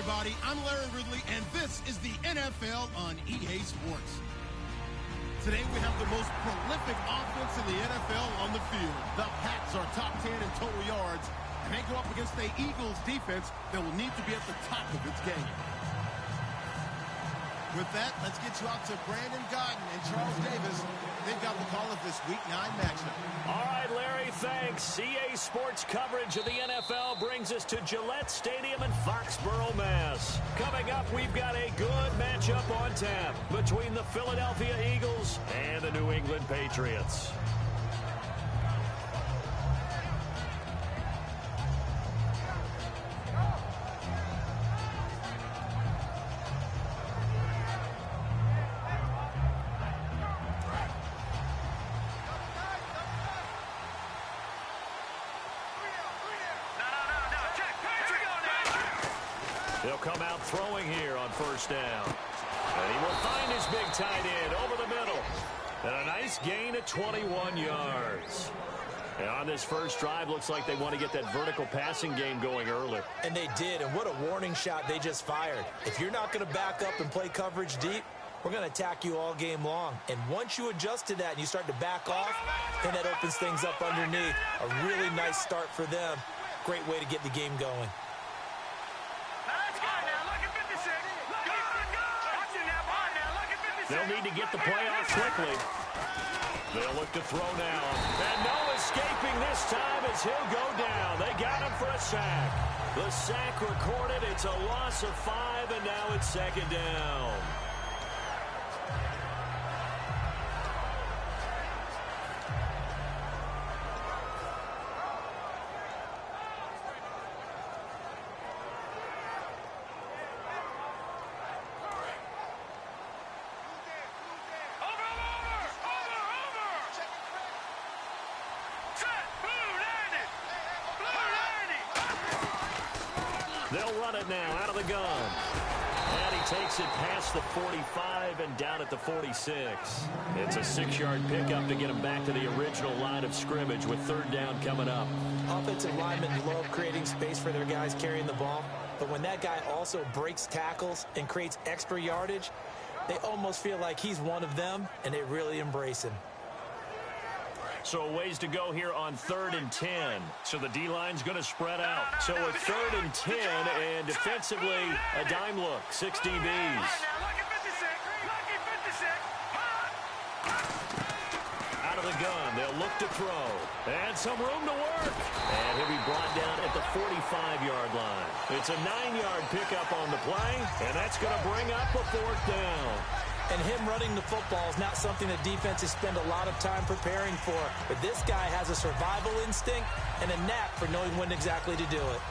everybody. I'm Larry Ridley, and this is the NFL on EA Sports. Today, we have the most prolific offense in the NFL on the field. The Pats are top 10 in total yards, and they go up against the Eagles defense that will need to be at the top of its game. With that, let's get you out to Brandon Godden and Charles Davis. They've got the call of this Week 9 matchup. All right, Larry, thanks. EA Sports coverage of the NFL brings us to Gillette Stadium in Foxborough, Mass. Coming up, we've got a good matchup on tap between the Philadelphia Eagles and the New England Patriots. He'll come out throwing here on first down. And he will find his big tight end over the middle. And a nice gain of 21 yards. And on this first drive, looks like they want to get that vertical passing game going early. And they did, and what a warning shot they just fired. If you're not going to back up and play coverage deep, we're going to attack you all game long. And once you adjust to that and you start to back off, then that opens things up underneath. A really nice start for them. Great way to get the game going. They'll need to get the play off quickly. They'll look to throw now. And no escaping this time as he'll go down. They got him for a sack. The sack recorded. It's a loss of 5, and now it's second down. They'll run it now out of the gun. And he takes it past the 45 and down at the 46. It's a 6-yard pickup to get him back to the original line of scrimmage with third down coming up. Offensive linemen love creating space for their guys carrying the ball. But when that guy also breaks tackles and creates extra yardage, they almost feel like he's one of them, and they really embrace him. So a ways to go here on 3rd and 10. So the D-line's going to spread out. So with 3rd and 10, and defensively, a dime look, 6 DBs. Out of the gun, they'll look to throw. And some room to work. And he'll be brought down at the 45-yard line. It's a 9-yard pickup on the play, and that's going to bring up a 4th down. And him running the football is not something that defenses spend a lot of time preparing for. But this guy has a survival instinct and a knack for knowing when exactly to do it.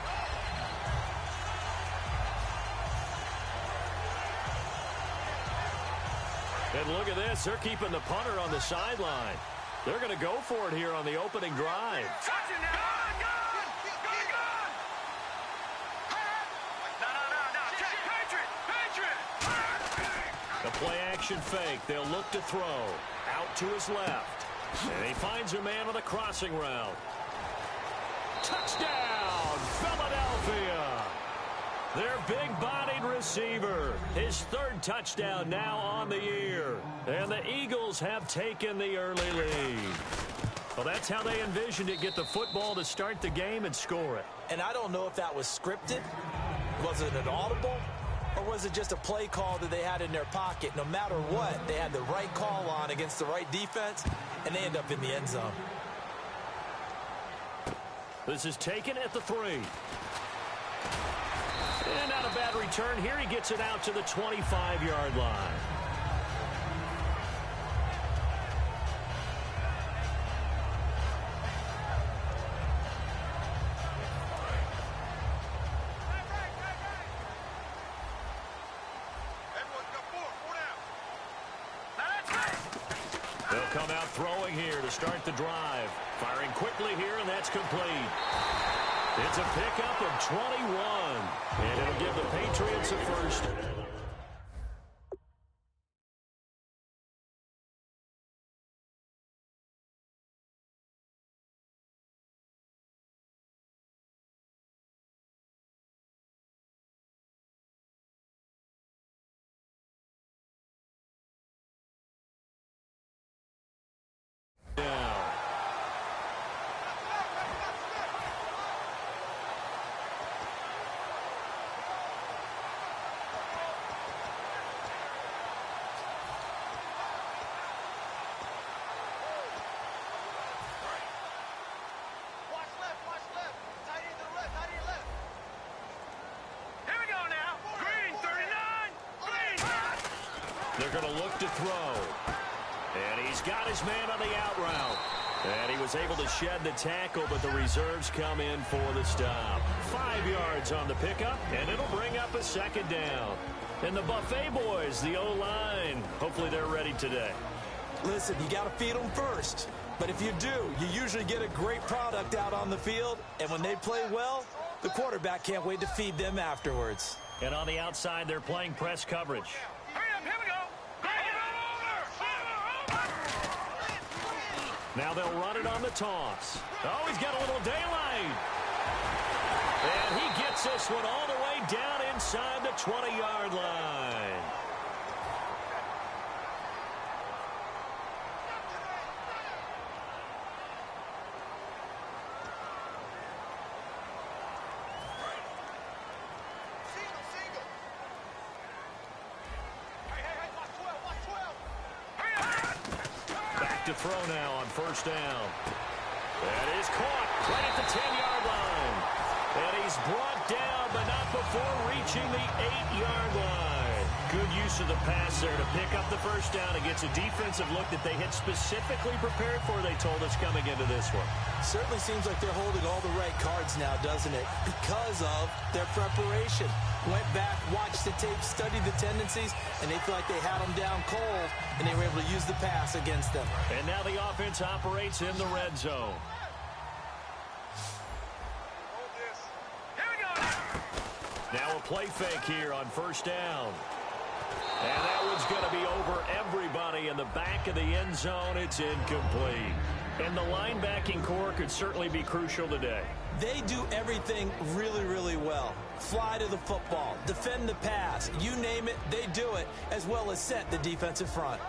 And look at this. They're keeping the punter on the sideline. They're going to go for it here on the opening drive. The play-action fake. They'll look to throw. Out to his left. And he finds a man with a crossing route. Touchdown, Philadelphia. Their big-bodied receiver. His 3rd touchdown now on the year. And the Eagles have taken the early lead. Well, that's how they envisioned it. Get the football to start the game and score it. And I don't know if that was scripted. Was it an audible? Or was it just a play call that they had in their pocket? No matter what, they had the right call on against the right defense, and they end up in the end zone. This is taken at the 3. And not a bad return here. He gets it out to the 25-yard line. They'll come out throwing here to start the drive. Firing quickly here, and that's complete. It's a pickup of 21. And it'll give the Patriots a first. They're going to look to throw. And he's got his man on the out route. And he was able to shed the tackle, but the reserves come in for the stop. 5 yards on the pickup, and it'll bring up a second down. And the Buffet boys, the O-line, hopefully they're ready today. Listen, you got to feed them first. But if you do, you usually get a great product out on the field. And when they play well, the quarterback can't wait to feed them afterwards. And on the outside, they're playing press coverage. Now they'll run it on the toss. Oh, he's got a little daylight. And he gets this one all the way down inside the 20-yard line. To throw now on first down. That is caught right at the 10-yard line. And he's brought down, but not before reaching the 8-yard line. Good use of the pass there to pick up the first down against a defensive look that they had specifically prepared for, they told us, coming into this one. Certainly seems like they're holding all the right cards now, doesn't it? Because of their preparation. Went back, watched the tape, studied the tendencies, and they feel like they had them down cold, and they were able to use the pass against them. And now the offense operates in the red zone. Now a play fake here on first down. And that one's going to be over everybody in the back of the end zone. It's incomplete. And the linebacking core could certainly be crucial today. They do everything really, really well. Fly to the football, defend the pass, you name it, they do it, as well as set the defensive front.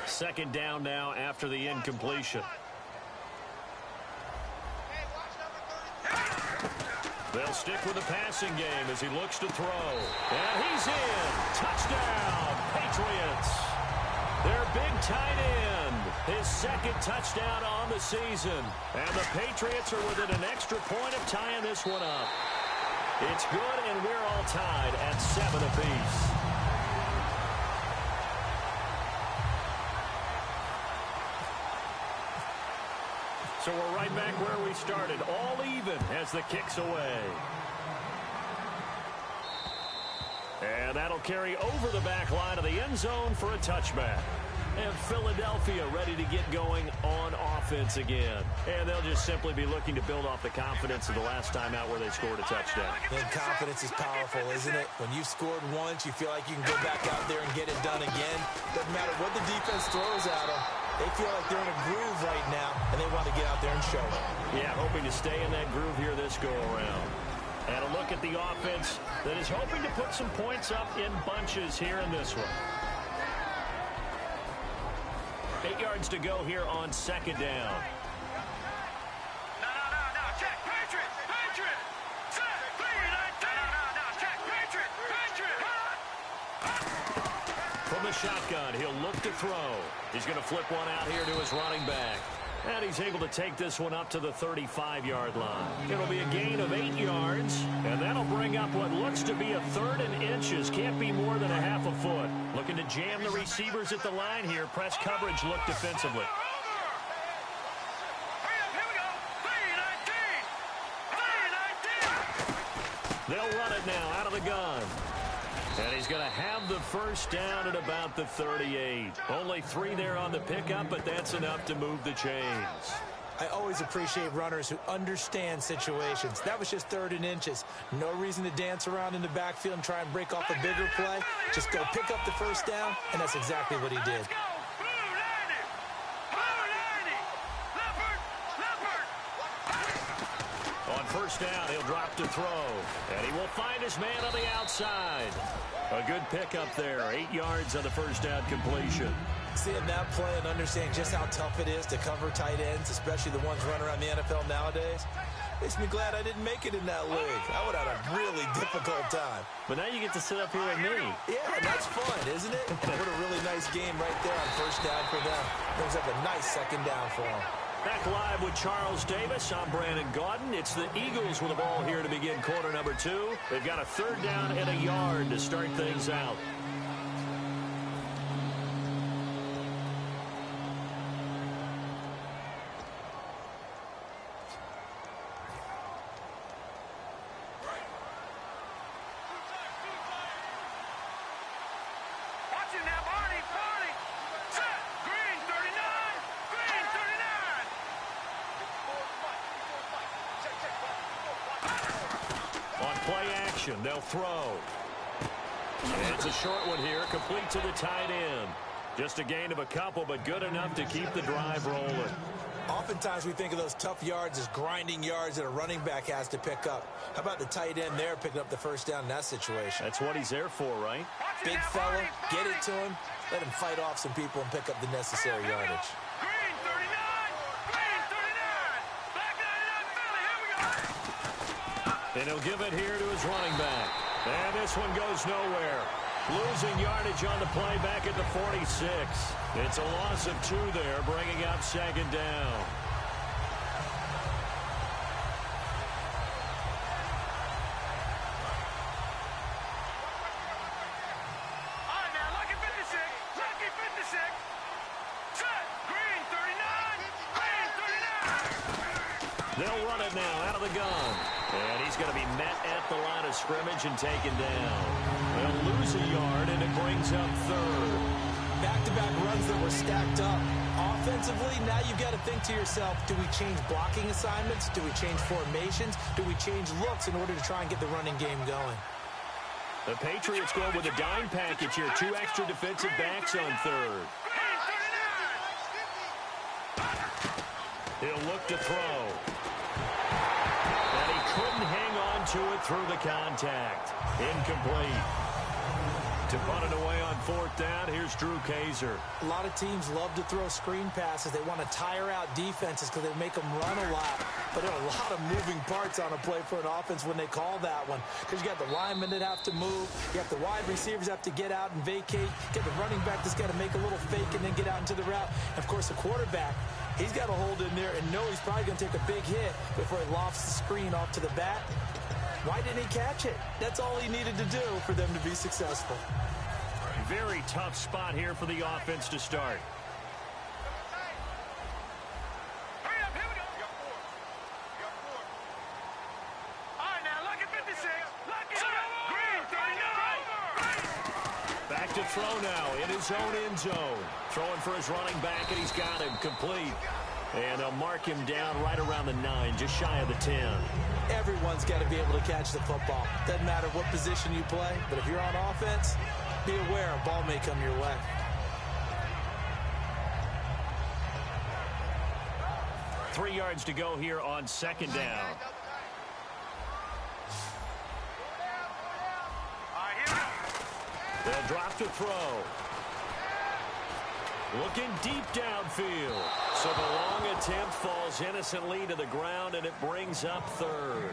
Second down now after the incompletion. They'll stick with the passing game as he looks to throw. And he's in. Touchdown, Patriots. Their big tight end, his second touchdown on the season. And the Patriots are within an extra point of tying this one up. It's good, and we're all tied at 7 apiece. So we're right back where we started, all even as the kick's away. And that'll carry over the back line of the end zone for a touchback. And Philadelphia ready to get going on offense again. And they'll just simply be looking to build off the confidence of the last time out where they scored a touchdown. And confidence is powerful, isn't it? When you've scored once, you feel like you can go back out there and get it done again. Doesn't matter what the defense throws at them. They feel like they're in a groove right now, and they want to get out there and show it. Yeah, hoping to stay in that groove here this go-around. And a look at the offense that is hoping to put some points up in bunches here in this one. 8 yards to go here on second down. Check, Patriot! Patriot! Set! 3-19! Check, Patriot! Patriot! From the shotgun, he'll look to throw. He's going to flip one out here to his running back. And he's able to take this one up to the 35-yard line. It'll be a gain of 8 yards, and that'll bring up what looks to be a 3rd and inches. Can't be more than a half a foot. Looking to jam the receivers at the line here. Press coverage look defensively. They'll run it now out of the gun. And he's going to have the first down at about the 38. Only 3 there on the pickup, but that's enough to move the chains. I always appreciate runners who understand situations. That was just 3rd and inches. No reason to dance around in the backfield and try and break off a bigger play. Just go pick up the first down, and that's exactly what he did. On first down, he'll drop to throw. And he will find his man on the outside. A good pickup there. 8 yards on the first down completion. Seeing that play and understanding just how tough it is to cover tight ends, especially the ones running around the NFL nowadays, makes me glad I didn't make it in that league. I would have had a really difficult time. But now you get to sit up here with me. Yeah, and that's fun, isn't it? And what a really nice game right there on first down for them. Brings up a nice second down for them. Back live with Charles Davis. I'm Brandon Gaudin. It's the Eagles with the ball here to begin quarter number 2. They've got a 3rd down and a yard to start things out. They'll throw. And it's a short one here, complete to the tight end. Just a gain of a couple, but good enough to keep the drive rolling. Oftentimes we think of those tough yards as grinding yards that a running back has to pick up. How about the tight end there picking up the 1st down in that situation? That's what he's there for, right? Big fella, get it to him, let him fight off some people and pick up the necessary yardage. And he'll give it here to his running back. And this one goes nowhere. Losing yardage on the play back at the 46. It's a loss of 2 there, bringing up 2nd down. They'll run it now out of the gun. And he's going to be met at the line of scrimmage and taken down. They'll lose a yard, and it brings up 3rd. Back-to-back runs that were stacked up. Offensively, now you've got to think to yourself, do we change blocking assignments? Do we change formations? Do we change looks in order to try and get the running game going? The Patriots going with a dime package here. 2 extra defensive backs on 3rd. He'll look to throw. And he couldn't hang on to it through the contact. Incomplete. To punt it away on 4th down, here's Drew Kaiser. A lot of teams love to throw screen passes. They want to tire out defenses because they make them run a lot. But there are a lot of moving parts on a play for an offense when they call that one. Because you got the linemen that have to move. You got the wide receivers have to get out and vacate. You got the running back that's got to make a little fake and then get out into the route. And, of course, the quarterback, he's got to hold in there and know he's probably going to take a big hit before he lofts the screen off to the back. Why didn't he catch it? That's all he needed to do for them to be successful. Very tough spot here for the offense to start. Hurry up, here we go. You got 4. You got 4. All right, now, look at 56. Look at Green, 39. Back to throw now in his own end zone. Throwing for his running back, and he's got him complete. And they'll mark him down right around the 9, just shy of the 10. Everyone's got to be able to catch the football. Doesn't matter what position you play, but if you're on offense, be aware a ball may come your way. Three yards to go here on 2nd down. They'll drop to throw. Looking deep downfield. So the long attempt falls innocently to the ground, and it brings up 3rd.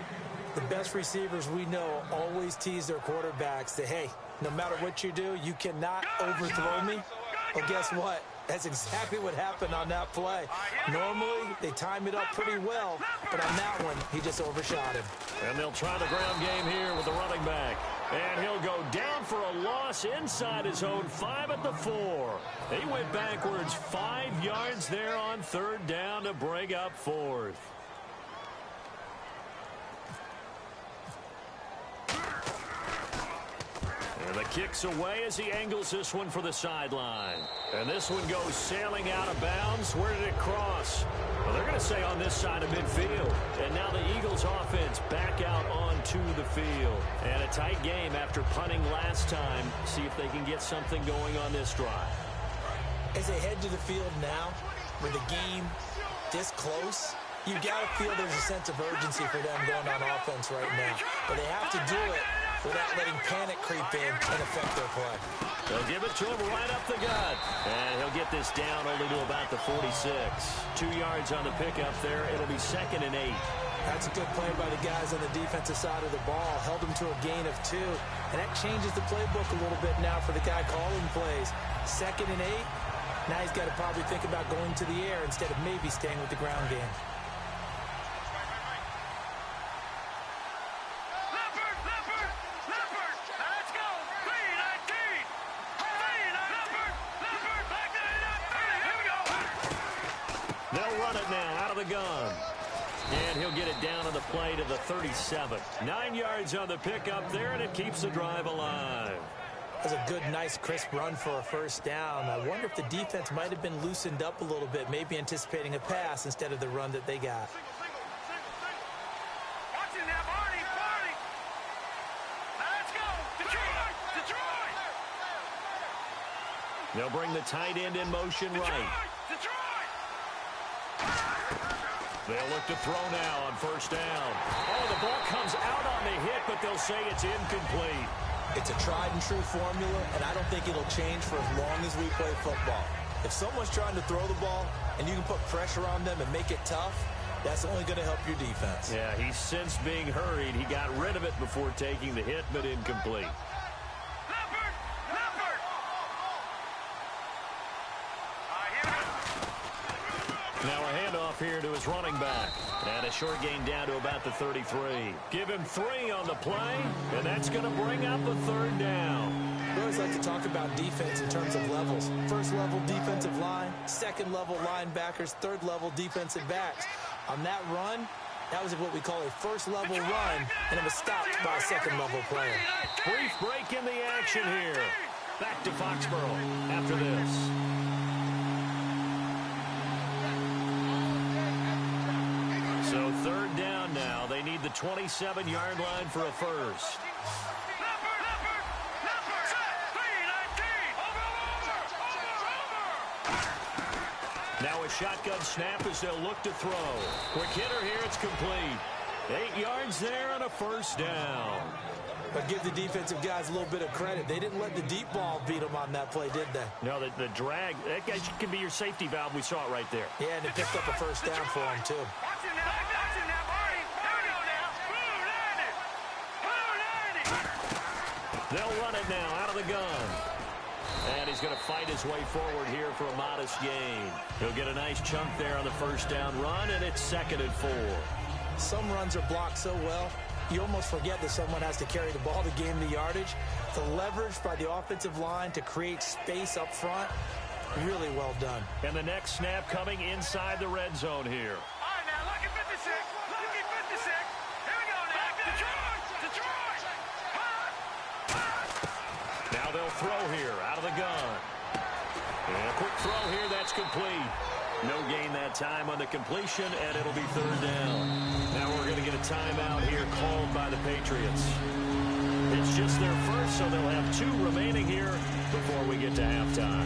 The best receivers we know always tease their quarterbacks that, hey, no matter what you do, you cannot overthrow me. Well, guess what? That's exactly what happened on that play. Normally, they time it up pretty well, but on that one, he just overshot him. And they'll try the ground game here with the running back. And he'll go down for a loss inside his own 5 at the 4. He went backwards 5 yards there on 3rd down to bring up 4th. And the kick's away as he angles this one for the sideline. And this one goes sailing out of bounds. Where did it cross? Well, they're going to say on this side of midfield. And now the Eagles offense back out onto the field. And a tight game after punting last time. See if they can get something going on this drive. As they head to the field now, with the game this close, you got to feel there's a sense of urgency for them going on offense right now. But they have to do it without letting panic creep in and affect their play. They'll give it to him right up the gut. And he'll get this down only to about the 46. 2 yards on the pickup there. It'll be 2nd and 8. That's a good play by the guys on the defensive side of the ball. Held them to a gain of 2. And that changes the playbook a little bit now for the guy calling plays. 2nd and 8. Now he's got to probably think about going to the air instead of maybe staying with the ground game. Let's go. 3-19. Back to the here we go. They'll run it now out of the gun. And he'll get it down on the play to the 37. 9 yards on the pickup there, and it keeps the drive alive. That was a good, nice, crisp run for a first down. I wonder if the defense might have been loosened up a little bit, maybe anticipating a pass instead of the run that they got. Watching that, Barney. Let's go. Detroit. They'll bring the tight end in motion right. Detroit. They'll look to throw now on first down. Oh, the ball comes out on the hit, but they'll say it's incomplete. It's a tried-and-true formula, and I don't think it'll change for as long as we play football. If someone's trying to throw the ball and you can put pressure on them and make it tough, that's only going to help your defense. Yeah, he's since being hurried. He got rid of it before taking the hit, but incomplete. Now a handoff here to his running back. And a short gain down to about the 33. Give him 3 on the play, and that's going to bring up the third down. We always like to talk about defense in terms of levels. First level defensive line, second level linebackers, third level defensive backs. On that run, that was what we call a first level run, and it was stopped by a second level player. Brief break in the action here. Back to Foxborough after this. So third down now. They need the 27-yard line for a first. Now a shotgun snap as they'll look to throw. Quick hitter here. It's complete. 8 yards there and a first down. But give the defensive guys a little bit of credit. They didn't let the deep ball beat them on that play, did they? No, the drag, that guy can be your safety valve. We saw it right there. Yeah, and they picked up a first down for him, too. They'll run it now out of the gun. And he's going to fight his way forward here for a modest gain. He'll get a nice chunk there on the first down run, and it's 2nd and 4. Some runs are blocked so well, you almost forget that someone has to carry the ball to gain the yardage. The leverage by the offensive line to create space up front, really well done. And the next snap coming inside the red zone here. All right, now, lucky 56. Lucky 56. Here we go now. Detroit. Now they'll throw here out of the gun. And a quick throw here. That's complete. No gain that time on the completion, and it'll be third down. Now we're going to get a timeout here called by the Patriots. It's just their first, so they'll have 2 remaining here before we get to halftime.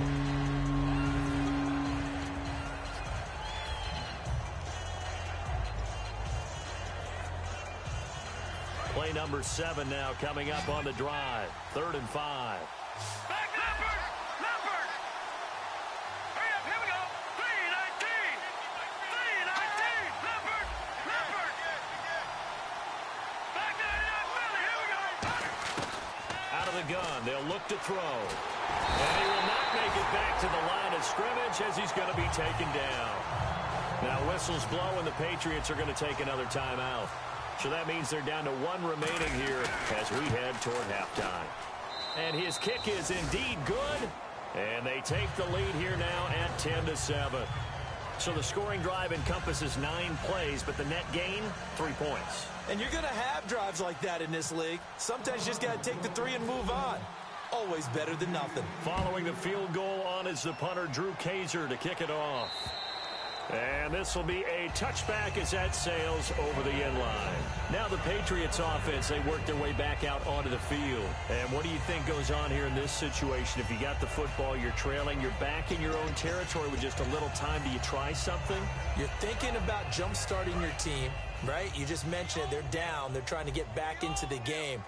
Play number 7 now coming up on the drive. 3rd and 5. Back Leopard. Hurry up, here we go. 3-19. Leopard. Back to Philly, here we go. Out of the gun, they'll look to throw. And he will not make it back to the line of scrimmage as he's going to be taken down. Now whistles blow and the Patriots are going to take another timeout. So that means they're down to 1 remaining here as we head toward halftime. And his kick is indeed good. And they take the lead here now at 10-7. So the scoring drive encompasses 9 plays, but the net gain, 3 points. And you're going to have drives like that in this league. Sometimes you just got to take the 3 and move on. Always better than nothing. Following the field goal on is the punter, Drew Kaiser, to kick it off. And this will be a touchback as that sails over the end line. Now the Patriots offense, they work their way back out onto the field. And what do you think goes on here in this situation? If you got the football, you're trailing, you're back in your own territory with just a little time. Do you try something? You're thinking about jump-starting your team, right? You just mentioned it. They're down. They're trying to get back into the game.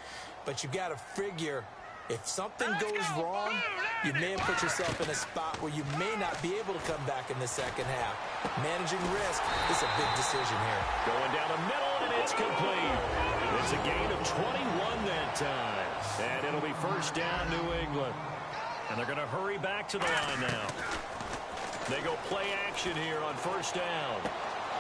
But you got to figure, if something goes wrong, you may have put yourself in a spot where you may not be able to come back in the second half. Managing risk is a big decision here. Going down the middle, and it's complete. It's a gain of 21 that time. And it'll be first down, New England. And they're going to hurry back to the line now. They go play action here on first down.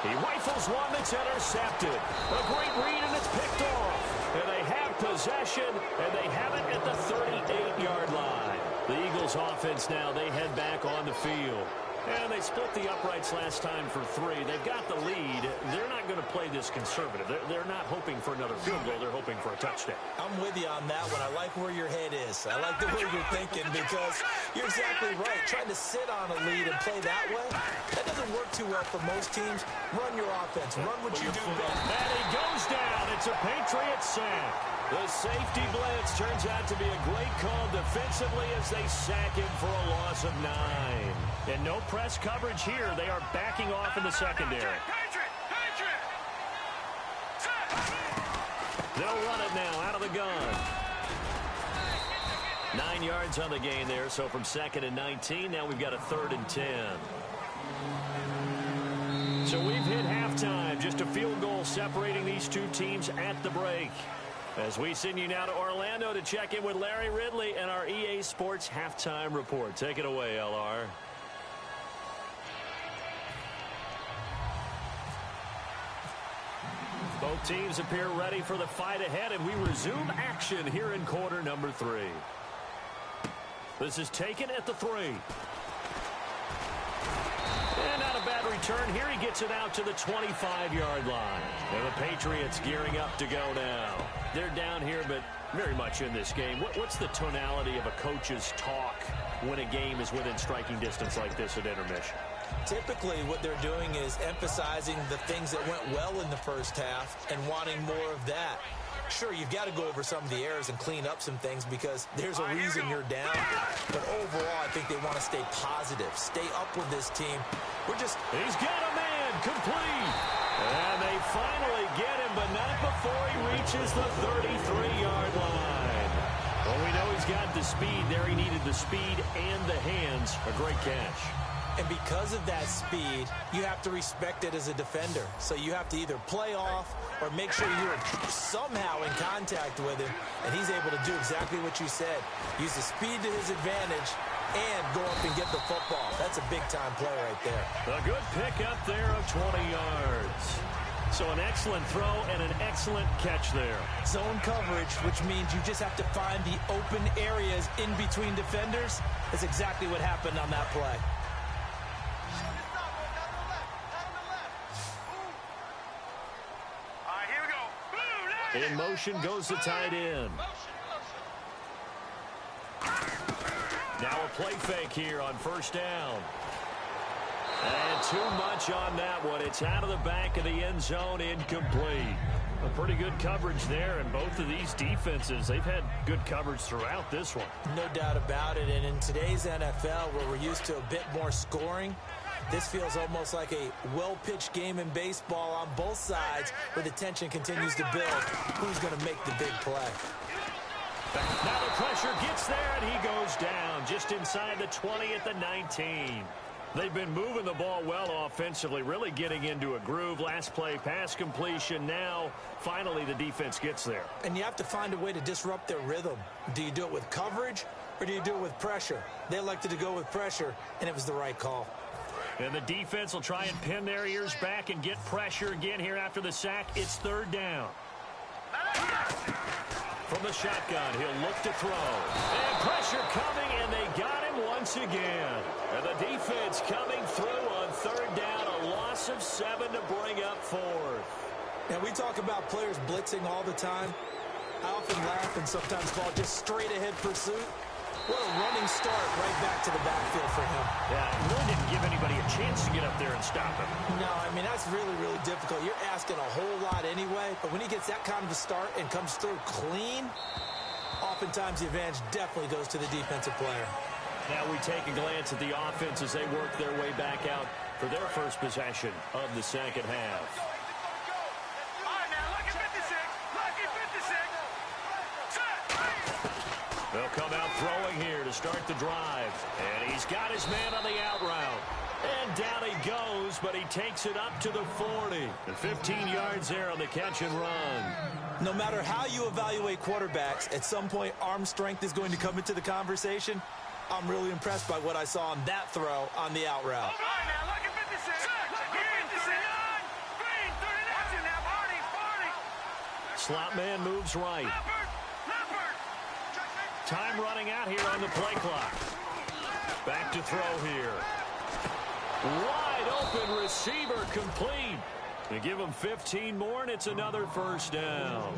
He rifles one that's intercepted. A great read, and it's picked off. And they have possession, and they have it at the 38-yard line. The Eagles offense now, they head back on the field. And they split the uprights last time for 3. They've got the lead. They're not going to play this conservative. They're not hoping for another field goal. They're hoping for a touchdown. I'm with you on that one. I like where your head is. I like the way you're thinking because you're exactly right. Trying to sit on a lead and play that way, that doesn't work too well for most teams. Run your offense. Run what you do best. And he goes down. It's a Patriot sack. The safety blitz turns out to be a great call defensively as they sack him for a loss of 9. And no press coverage here. They are backing off in the secondary. They'll run it now out of the gun. 9 yards on the gain there, so from 2nd and 19, now we've got a 3rd and 10. So we've hit halftime. Just a field goal separating these two teams at the break. As we send you now to Orlando to check in with Larry Ridley and our EA Sports Halftime Report. Take it away, LR. Both teams appear ready for the fight ahead, and we resume action here in quarter number 3. This is taken at the 3. And not a bad return here. He gets it out to the 25-yard line. And the Patriots gearing up to go now. They're down here, but very much in this game. What's the tonality of a coach's talk when a game is within striking distance like this at intermission? Typically, what they're doing is emphasizing the things that went well in the first half and wanting more of that. Sure, you've got to go over some of the errors and clean up some things because there's a reason you're down. But overall, I think they want to stay positive, stay up with this team. He's got a man complete. And they finally get him, but not before he reaches the 33-yard line. Well, we know he's got the speed there. He needed the speed and the hands. A great catch. And because of that speed, you have to respect it as a defender. So you have to either play off or make sure you're somehow in contact with him. And he's able to do exactly what you said. Use the speed to his advantage and go up and get the football. That's a big-time play right there. A good pickup there of 20 yards. So an excellent throw and an excellent catch there. Zone coverage, which means you just have to find the open areas in between defenders. That's exactly what happened on that play. In motion goes the tight end. Now a play fake here on first down. And too much on that one. It's out of the back of the end zone, incomplete. A pretty good coverage there, and both of these defenses, they've had good coverage throughout this one. No doubt about it, and in today's NFL, where we're used to a bit more scoring, this feels almost like a well-pitched game in baseball on both sides where the tension continues to build. Who's going to make the big play? Now the pressure gets there, and he goes down just inside the 20 at the 19. They've been moving the ball well offensively, really getting into a groove. Last play, pass completion. Now, finally, the defense gets there. And you have to find a way to disrupt their rhythm. Do you do it with coverage, or do you do it with pressure? They elected to go with pressure, and it was the right call. And the defense will try and pin their ears back and get pressure again here after the sack. It's third down. From the shotgun, he'll look to throw. And pressure coming, and they got him once again. And the defense coming through on third down, a loss of 7 to bring up fourth. Now, we talk about players blitzing all the time. I often laugh and sometimes call it just straight-ahead pursuit. What a running start right back to the backfield for him. Yeah, it really didn't give anybody a chance to get up there and stop him. No, I mean, that's really, really difficult. You're asking a whole lot anyway, but when he gets that kind of a start and comes through clean, oftentimes the advantage definitely goes to the defensive player. Now we take a glance at the offense as they work their way back out for their first possession of the second half. They'll come out throwing here to start the drive. And he's got his man on the out route. And down he goes, but he takes it up to the 40. And 15 yards there on the catch and run. No matter how you evaluate quarterbacks, at some point arm strength is going to come into the conversation. I'm really impressed by what I saw on that throw on the out route. All right, now, look at 56. Green, 39. Green, 39. Watching now, Barney. Slot man moves right. Leopard. Time running out here on the play clock. Back to throw here. Wide open receiver complete. They give him 15 more, and it's another first down.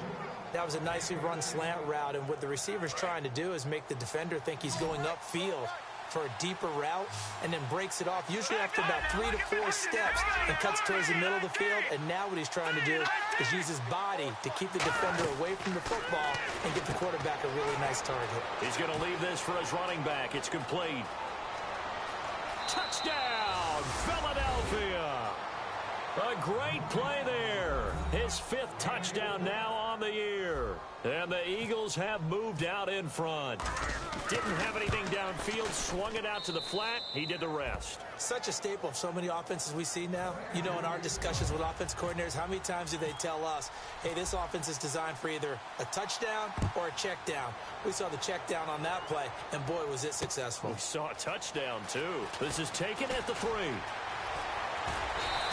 That was a nicely run slant route, and what the receiver's trying to do is make the defender think he's going upfield for a deeper route, and then breaks it off, usually after about 3 to 4 steps, and cuts towards the middle of the field. And now what he's trying to do is use his body to keep the defender away from the football and get the quarterback a really nice target. He's going to leave this for his running back. It's complete. Touchdown, Philadelphia. A great play there. His 5th touchdown now on the year. And the Eagles have moved out in front. Didn't have anything downfield, swung it out to the flat. He did the rest. Such a staple of so many offenses we see now. You know, in our discussions with offense coordinators, how many times do they tell us, hey, this offense is designed for either a touchdown or a check down? We saw the check down on that play, and boy, was it successful. We saw a touchdown, too. This is taken at the 3.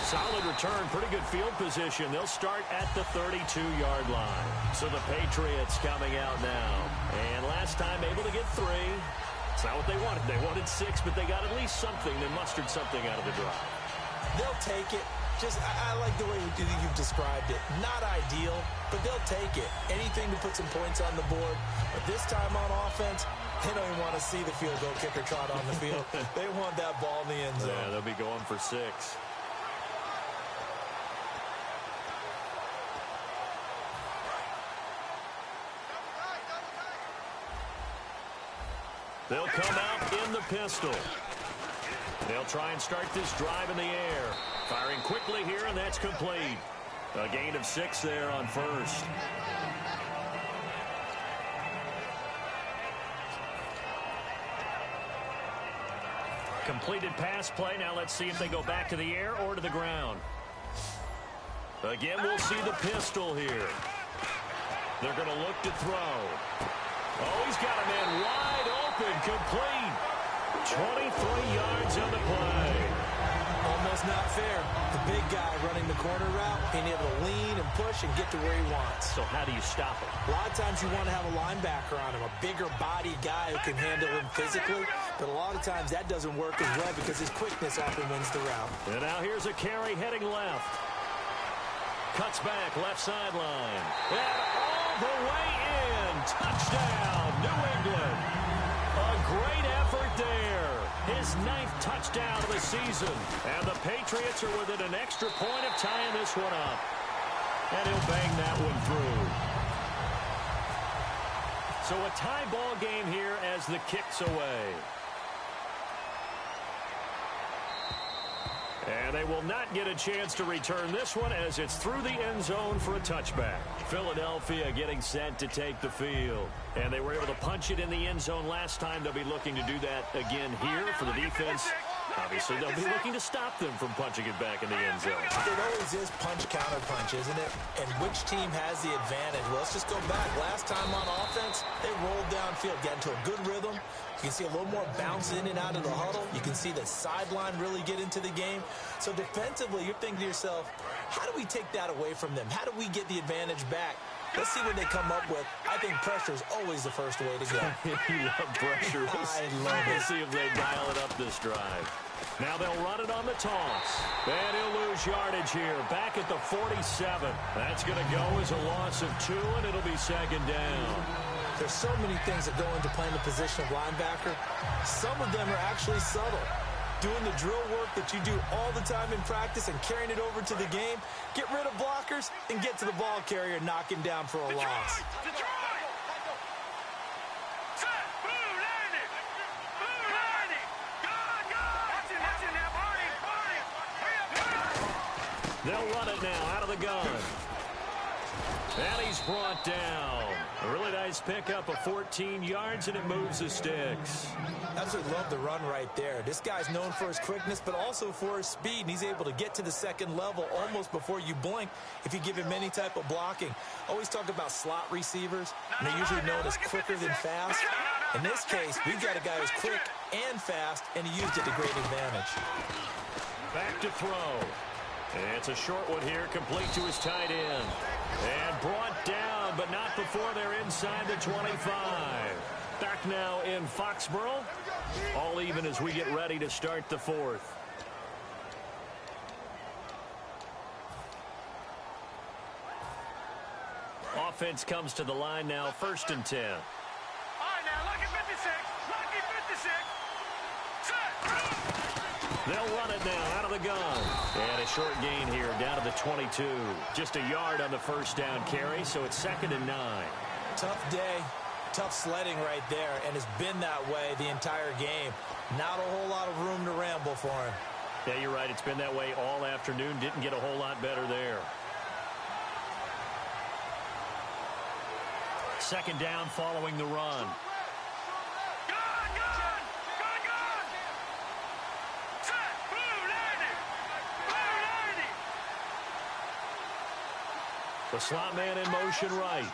Solid return, pretty good field position. They'll start at the 32-yard line. So the Patriots coming out now. And last time able to get 3. It's not what they wanted. They wanted 6, but they got at least something. They mustered something out of the drive. They'll take it. I like the way you've described it. Not ideal, but they'll take it. Anything to put some points on the board. But this time on offense, they don't even want to see the field goal kicker trot on the field. They want that ball in the end zone. Yeah, they'll be going for 6. They'll come out in the pistol. They'll try and start this drive in the air. Firing quickly here, and that's complete. A gain of 6 there on first. Completed pass play. Now let's see if they go back to the air or to the ground. Again, we'll see the pistol here. They're going to look to throw. Oh, he's got a man wide open, complete. 23 yards on the play. Almost not fair. The big guy running the corner route, being able to lean and push and get to where he wants. So how do you stop him? A lot of times you want to have a linebacker on him, a bigger body guy who can handle him physically. But a lot of times that doesn't work as well because his quickness often wins the route. And now here's a carry heading left. Cuts back, left sideline. And all the way in. Touchdown, New England. A great effort there. His 9th touchdown of the season. And the Patriots are within an extra point of tying this one up. And he'll bang that one through. So a tie ball game here as the kick's away. And they will not get a chance to return this one as it's through the end zone for a touchback. Philadelphia getting set to take the field. And they were able to punch it in the end zone last time. They'll be looking to do that again here for the defense. Obviously, they'll be looking to stop them from punching it back in the end zone. It always is punch-counter-punch, isn't it? And which team has the advantage? Well, let's just go back. Last time on offense, they rolled downfield, got into a good rhythm. You can see a little more bounce in and out of the huddle. You can see the sideline really get into the game. So defensively, you're thinking to yourself, how do we take that away from them? How do we get the advantage back? Let's see what they come up with. I think pressure is always the first way to go. You love pressure. I love it. We'll see if they dial it up this drive. Now they'll run it on the toss. And he'll lose yardage here. Back at the 47. That's going to go as a loss of 2, and it'll be 2nd down. There's so many things that go into playing the position of linebacker. Some of them are actually subtle. Doing the drill work that you do all the time in practice and carrying it over to the game. Get rid of blockers and get to the ball carrier and knock him down for a loss. They'll run it now out of the gun. And he's brought down. A really nice pickup of 14 yards, and it moves the sticks. Absolutely love the run right there. This guy's known for his quickness, but also for his speed, and he's able to get to the second level almost before you blink if you give him any type of blocking. Always talk about slot receivers, and they're usually known as quicker than fast. In this case, we've got a guy who's quick and fast, and he used it to great advantage. Back to throw. And it's a short one here, complete to his tight end. And brought down, but not before they're inside the 25. Back now in Foxborough. All even as we get ready to start the fourth. Offense comes to the line now, 1st and 10. All right, now, lucky 56. Lucky 56. Set. They'll run it now out of the gun. And a short gain here down to the 22. Just a yard on the first down carry, so it's 2nd and 9. Tough day, tough sledding right there, and it's been that way the entire game. Not a whole lot of room to ramble for him. Yeah, you're right. It's been that way all afternoon. Didn't get a whole lot better there. 2nd down following the run. The slot man in motion right.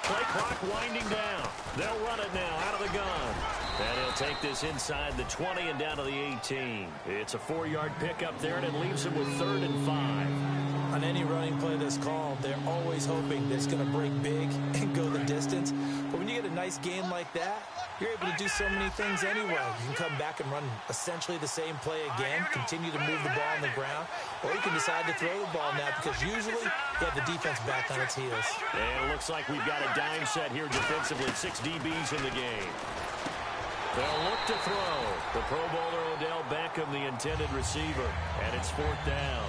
Play clock winding down. They'll run it now out of the gun. And he'll take this inside the 20 and down to the 18. It's a 4-yard pickup there, and it leaves him with 3rd and 5. On any running play that's called, they're always hoping that it's going to break big and go the distance. But when you get a nice game like that, you're able to do so many things anyway. You can come back and run essentially the same play again, continue to move the ball on the ground, or you can decide to throw the ball now because usually you have the defense back on its heels. And it looks like we've got a dime set here defensively. 6 DBs in the game. They'll look to throw. The Pro Bowler Odell Beckham, the intended receiver, and it's 4th down.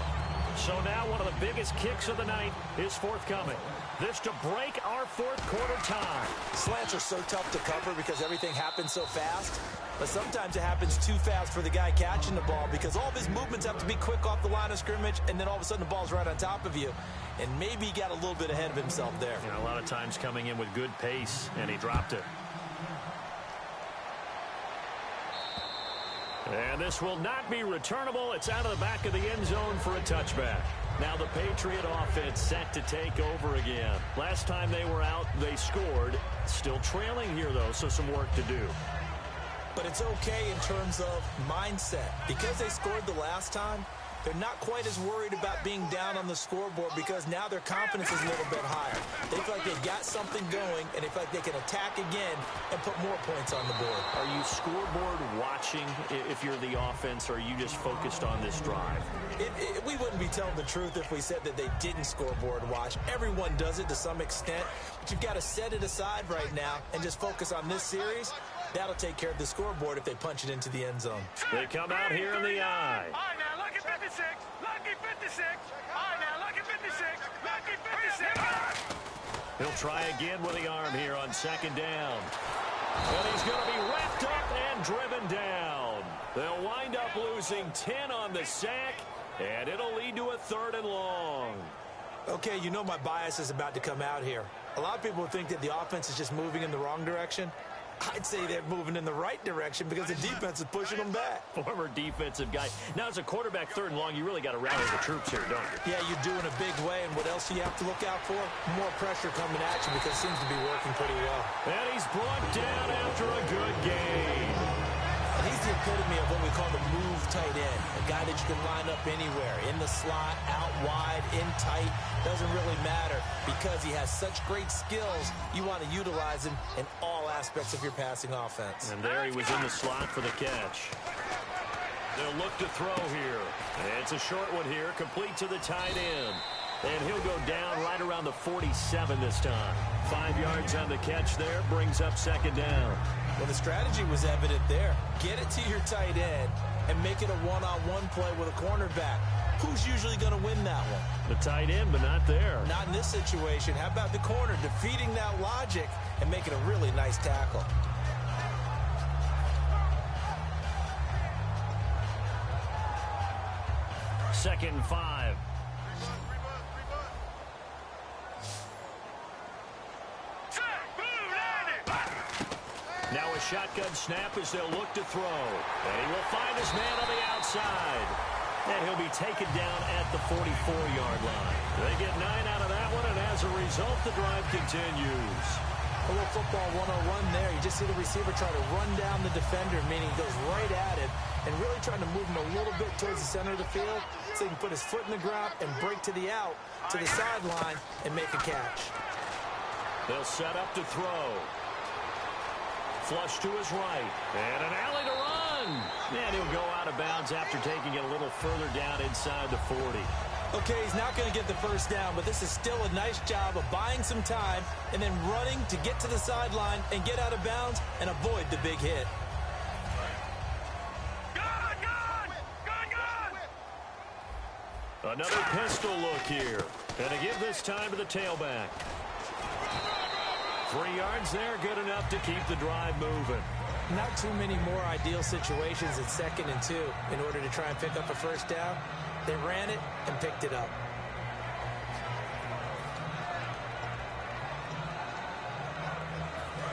So now one of the biggest kicks of the night is forthcoming. This to break our 4th quarter tie. Slants are so tough to cover because everything happens so fast. But sometimes it happens too fast for the guy catching the ball because all of his movements have to be quick off the line of scrimmage, and then all of a sudden the ball's right on top of you. And maybe he got a little bit ahead of himself there. You know, a lot of times coming in with good pace, and he dropped it. And this will not be returnable. It's out of the back of the end zone for a touchback. Now the Patriot offense set to take over again. Last time they were out, they scored. Still trailing here, though, so some work to do. But it's okay in terms of mindset. Because they scored the last time, they're not quite as worried about being down on the scoreboard because now their confidence is a little bit higher. They feel like they've got something going, and they feel like they can attack again and put more points on the board. Are you scoreboard watching if you're the offense, or are you just focused on this drive? We wouldn't be telling the truth if we said that they didn't scoreboard watch. Everyone does it to some extent, but you've got to set it aside right now and just focus on this series. That'll take care of the scoreboard if they punch it into the end zone. They come out here in the eye. All right, now, lucky 56. Lucky 56. All right, now, lucky 56. Lucky 56. He'll try again with the arm here on 2nd down. And he's going to be wrapped up and driven down. They'll wind up losing 10 on the sack, and it'll lead to a 3rd and long. Okay, you know my bias is about to come out here. A lot of people think that the offense is just moving in the wrong direction. I'd say they're moving in the right direction because the defense is pushing them back. Former defensive guy. Now, as a quarterback, 3rd and long, you really got to rally the troops here, don't you? Yeah, you're doing a big way, and what else do you have to look out for? More pressure coming at you because it seems to be working pretty well. And he's brought down after a good game. And he's the epitome of what we call the move tight end, a guy that you can line up anywhere, in the slot, out wide, in tight, doesn't really matter because he has such great skills. You want to utilize him in all aspects of your passing offense. And there he was in the slot for the catch. They'll look to throw here. And it's a short one here, complete to the tight end. And he'll go down right around the 47 this time. 5 yards on the catch there, brings up 2nd down. Well, the strategy was evident there. Get it to your tight end and make it a one-on-one play with a cornerback. Who's usually going to win that one? The tight end, but not there. Not in this situation. How about the corner defeating that logic and making a really nice tackle? Second and 5. Now a shotgun snap as they'll look to throw. And he will find his man on the outside. And he'll be taken down at the 44-yard line. They get 9 out of that one, and as a result, the drive continues. A little football 101 there. You just see the receiver try to run down the defender, meaning he goes right at him and really trying to move him a little bit towards the center of the field so he can put his foot in the ground and break to the out, to the sideline, and make a catch. They'll set up to throw. Flush to his right. And an alley to run. And he'll go out of bounds after taking it a little further down inside the 40. Okay, he's not going to get the first down, but this is still a nice job of buying some time and then running to get to the sideline and get out of bounds and avoid the big hit. Another pistol look here. And to give this time to the tailback. 3 yards there, good enough to keep the drive moving. Not too many more ideal situations at 2nd and 2 in order to try and pick up a first down. They ran it and picked it up.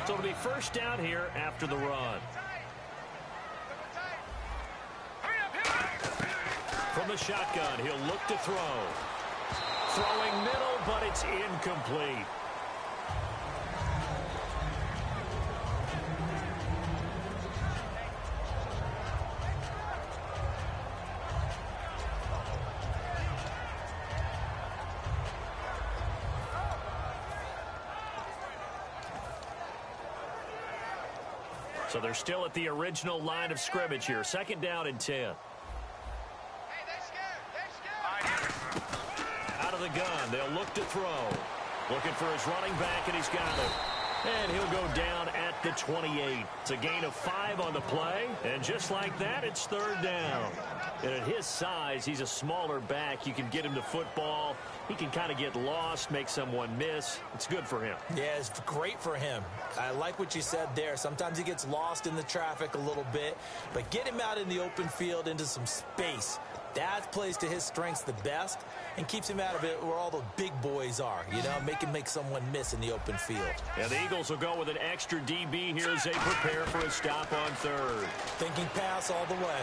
So it'll be first down here after the run. From the shotgun, he'll look to throw. Throwing middle, but it's incomplete. So they're still at the original line of scrimmage here. 2nd down and 10. Out of the gun, they'll look to throw. Looking for his running back, and he's got it. And he'll go down at the 28. It's a gain of 5 on the play. And just like that, it's 3rd down. And at his size, he's a smaller back. You can get him to football. He can kind of get lost, make someone miss. It's good for him. Yeah, it's great for him. I like what you said there. Sometimes he gets lost in the traffic a little bit. But get him out in the open field into some space. That plays to his strengths the best and keeps him out of it where all the big boys are, you know, make someone miss in the open field. And the Eagles will go with an extra DB here as they prepare for a stop on 3rd. Thinking pass all the way.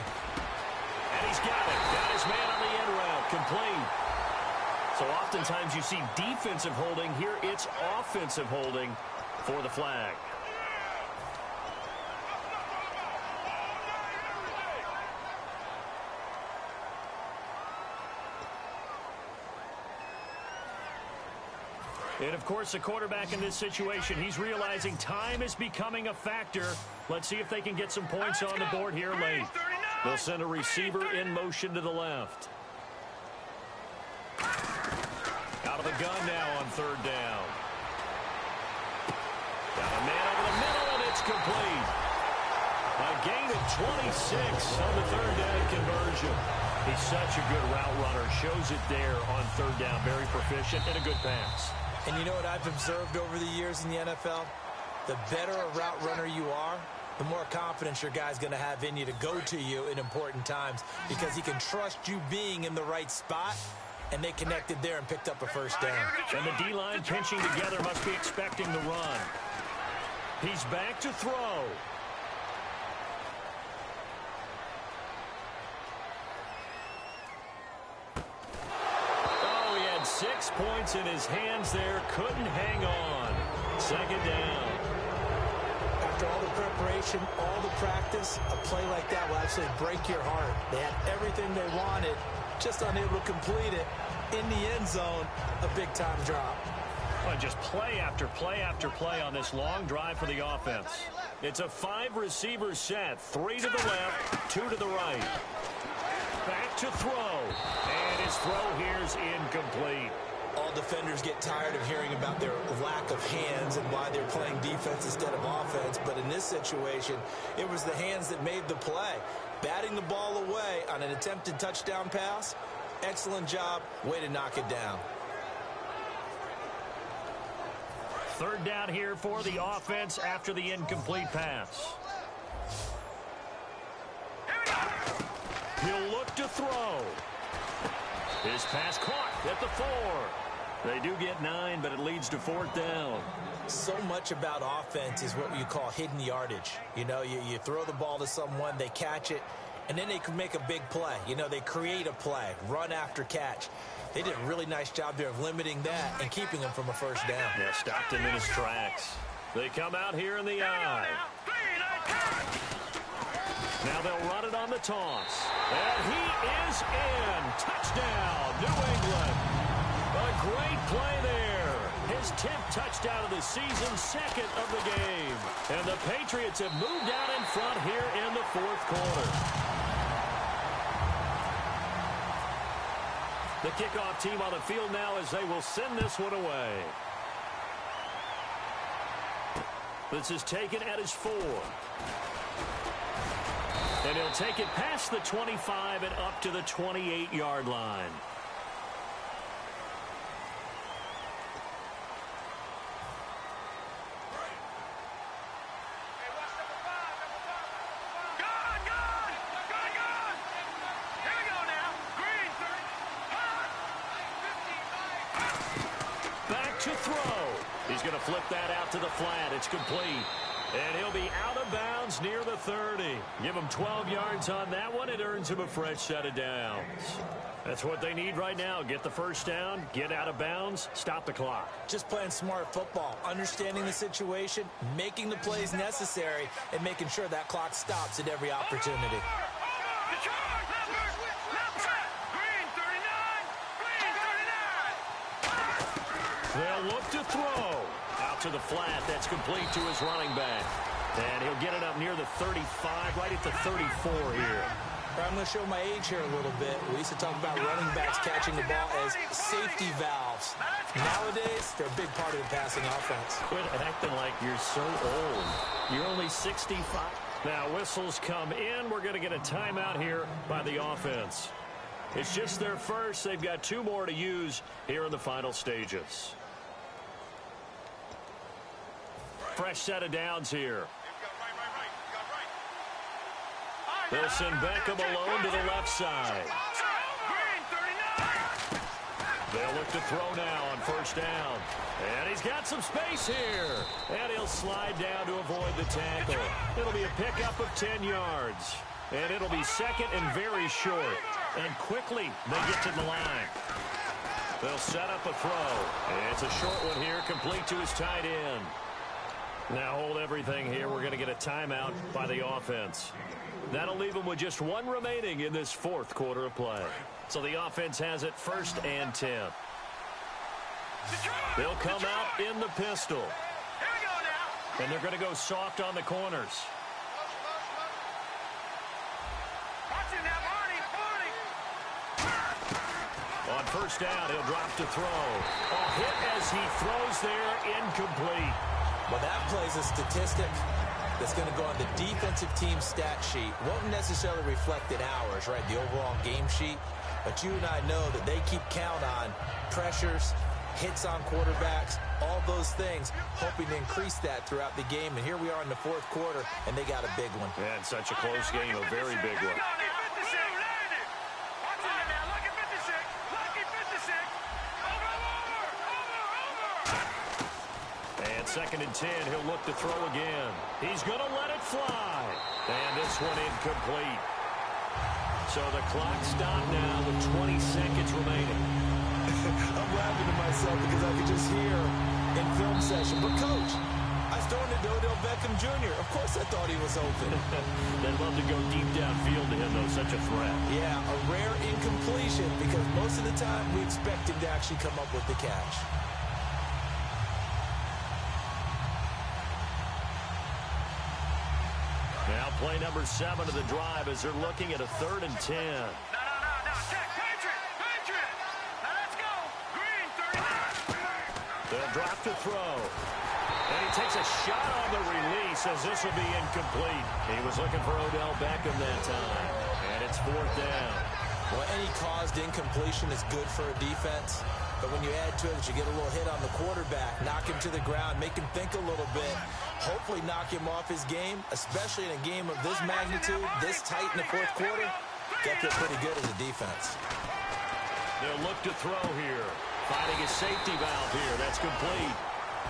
And he's got it. Got his man on the end route. Complete. So oftentimes you see defensive holding. Here it's offensive holding for the flag. And, of course, the quarterback in this situation, he's realizing time is becoming a factor. Let's see if they can get some points on the board here late. They'll send a receiver in motion to the left. Out of the gun now on 3rd down. Got a man over the middle, and it's complete. A gain of 26 on the 3rd down conversion. He's such a good route runner. Shows it there on 3rd down. Very proficient and a good pass. And you know what I've observed over the years in the NFL? The better a route runner you are, the more confidence your guy's going to have in you to go to you in important times because he can trust you being in the right spot, and they connected there and picked up a first down. And the D-line pinching together must be expecting the run. He's back to throw. Oh, he had 6 points in his hands there. Couldn't hang on. 2nd down. After all the preparation, all the practice, a play like that will actually break your heart. They had everything they wanted, just unable to complete it. In the end zone, a big-time drop. Well, just play after play after play on this long drive for the offense. It's a 5-receiver set. 3 to the left, 2 to the right. Back to throw. And his throw here's incomplete. All defenders get tired of hearing about their lack of hands and why they're playing defense instead of offense. But in this situation, it was the hands that made the play. Batting the ball away on an attempted touchdown pass. Excellent job. Way to knock it down. 3rd down here for the offense after the incomplete pass. He'll look to throw. His pass caught at the 4. They do get 9, but it leads to 4th down. So much about offense is what you call hidden yardage. You know, you throw the ball to someone, they catch it, and then they can make a big play. You know, they create a play, run after catch. They did a really nice job there of limiting that and keeping him from a first down. Yeah, stopped him in his tracks. They come out here in the eye. Now they'll run it on the toss. And he is in. Touchdown, New England. A great play there. His 10th touchdown of the season, second of the game. And the Patriots have moved out in front here in the fourth quarter. The kickoff team on the field now as they will send this one away. This is taken at his 4. And he'll take it past the 25 and up to the 28-yard line. Back to throw. He's going to flip that out to the flat. It's complete. And he'll be out of bounds near the 30. Give him 12 yards on that one. It earns him a fresh set of downs. That's what they need right now. Get the first down, get out of bounds, stop the clock. Just playing smart football, understanding the situation, making the plays necessary, and making sure that clock stops at every opportunity. They'll look to throw. Out to the flat. That's complete to his running back. And he'll get it up near the 35, right at the 34 here. I'm going to show my age here a little bit. We used to talk about running backs catching the ball as safety valves. Nowadays, they're a big part of the passing offense. Quit acting like you're so old. You're only 65. Now, whistles come in. We're going to get a timeout here by the offense. It's just their first. They've got 2 more to use here in the final stages. Fresh set of downs here. They'll send Beckham alone to the left side. They'll look to throw now on first down. And he's got some space here. And he'll slide down to avoid the tackle. It'll be a pickup of 10 yards. And it'll be second and very short. And quickly they get to the line. They'll set up a throw. And it's a short one here, complete to his tight end. Now hold everything here. We're going to get a timeout by the offense. That'll leave them with just 1 remaining in this fourth quarter of play. So the offense has it 1st and 10. They'll come out in the pistol. And they're going to go soft on the corners. On first down, he'll drop to throw. A hit as he throws there, incomplete. Well, that plays a statistic that's going to go on the defensive team stat sheet. Won't necessarily reflect in ours, right, the overall game sheet. But you and I know that they keep count on pressures, hits on quarterbacks, all those things, hoping to increase that throughout the game. And here we are in the fourth quarter, and they got a big one. Yeah, it's such a close game, a very big one. Second and 10, he'll look to throw again. He's going to let it fly. And this one incomplete. So the clock stopped now with 20 seconds remaining. I'm laughing to myself because I could just hear in film session. But, Coach, I was throwing to Odell Beckham Jr. Of course I thought he was open. They'd love to go deep downfield to him, though, such a threat. Yeah, a rare incompletion because most of the time we expect him to actually come up with the catch. Now play number 7 of the drive as they're looking at a 3rd and 10. No. Check. Patriot. Now let's go. Green, 39. They'll drop to throw. And he takes a shot on the release as this will be incomplete. He was looking for Odell Beckham that time. And it's 4th down. Well, any caused incompletion is good for a defense. But when you add to it that you get a little hit on the quarterback, knock him to the ground, make him think a little bit, hopefully knock him off his game, especially in a game of this magnitude, this tight in the fourth quarter, that feel pretty good as a defense. They'll look to throw here. Finding a safety valve here. That's complete.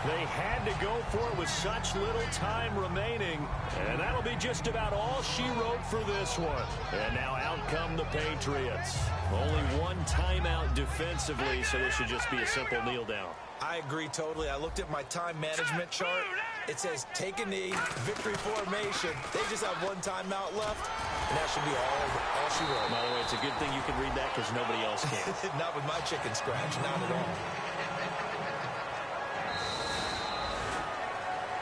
They had to go for it with such little time remaining, and that'll be just about all she wrote for this one. And now out come the Patriots. Only one timeout defensively, so this should just be a simple kneel down. I agree totally. I looked at my time management chart. It says take a knee, victory formation. They just have one timeout left, and that should be all she wrote. By the way, it's a good thing you can read that because nobody else can. Not with my chicken scratch, not at all.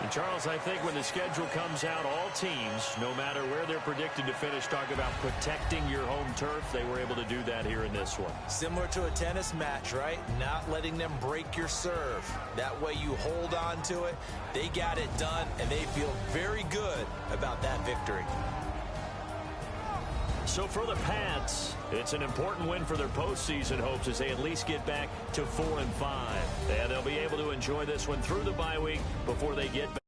And Charles, I think when the schedule comes out, all teams, no matter where they're predicted to finish, talk about protecting your home turf. They were able to do that here in this one. Similar to a tennis match, right? Not letting them break your serve. That way you hold on to it. They got it done, and they feel very good about that victory. So for the Pats, it's an important win for their postseason hopes as they at least get back to 4-5. And they'll be able to enjoy this one through the bye week before they get back.